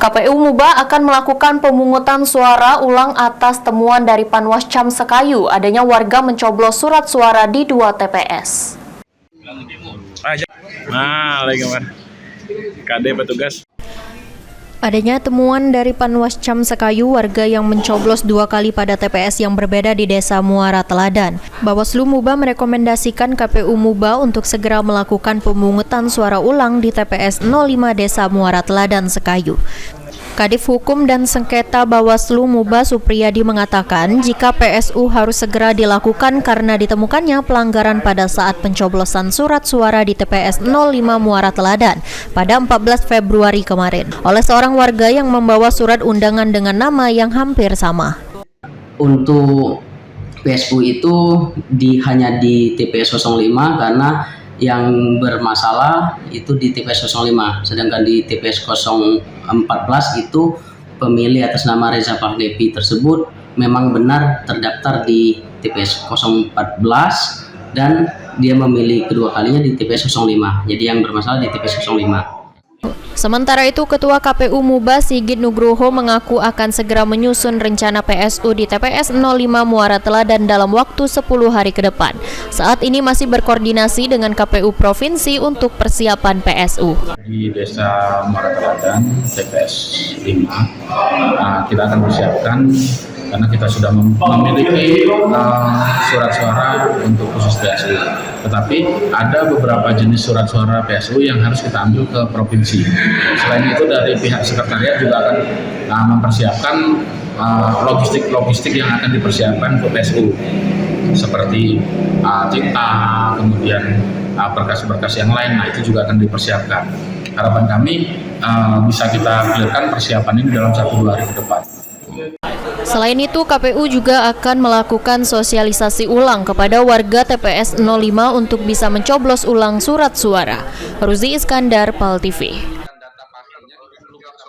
KPU Muba akan melakukan pemungutan suara ulang atas temuan dari Panwascam Sekayu adanya warga mencoblos surat suara di 2 TPS. KD petugas. Adanya temuan dari Panwascam Sekayu warga yang mencoblos 2 kali pada TPS yang berbeda di Desa Muara Teladan. Bawaslu Muba merekomendasikan KPU Muba untuk segera melakukan pemungutan suara ulang di TPS 05 Desa Muara Teladan Sekayu. Kadif Hukum dan Sengketa Bawaslu Muba Supriyadi mengatakan jika PSU harus segera dilakukan karena ditemukannya pelanggaran pada saat pencoblosan surat suara di TPS 05 Muara Teladan pada 14 Februari kemarin oleh seorang warga yang membawa surat undangan dengan nama yang hampir sama. Untuk PSU itu hanya di TPS 05 karena yang bermasalah itu di TPS 05, sedangkan di TPS 014 itu pemilih atas nama Reza Pahlevi tersebut memang benar terdaftar di TPS 014 dan dia memilih kedua kalinya di TPS 05, jadi yang bermasalah di TPS 05. Sementara itu, Ketua KPU Muba Sigit Nugroho mengaku akan segera menyusun rencana PSU di TPS 05 Muara Teladan dalam waktu 10 hari ke depan. Saat ini masih berkoordinasi dengan KPU Provinsi untuk persiapan PSU. Di Desa Muara Teladan, TPS 5, kita akan persiapkan karena kita sudah memiliki surat suara untuk khusus PSU. Tetapi ada beberapa jenis surat suara PSU yang harus kita ambil ke provinsi. Selain itu dari pihak sekretariat juga akan mempersiapkan logistik yang akan dipersiapkan ke PSU. Seperti tinta, kemudian berkas-berkas yang lain, itu juga akan dipersiapkan. Harapan kami bisa kita clearkan persiapan ini dalam 1-2 hari ke depan. Selain itu, KPU juga akan melakukan sosialisasi ulang kepada warga TPS 05 untuk bisa mencoblos ulang surat suara. Ruzi Iskandar, PAL TV.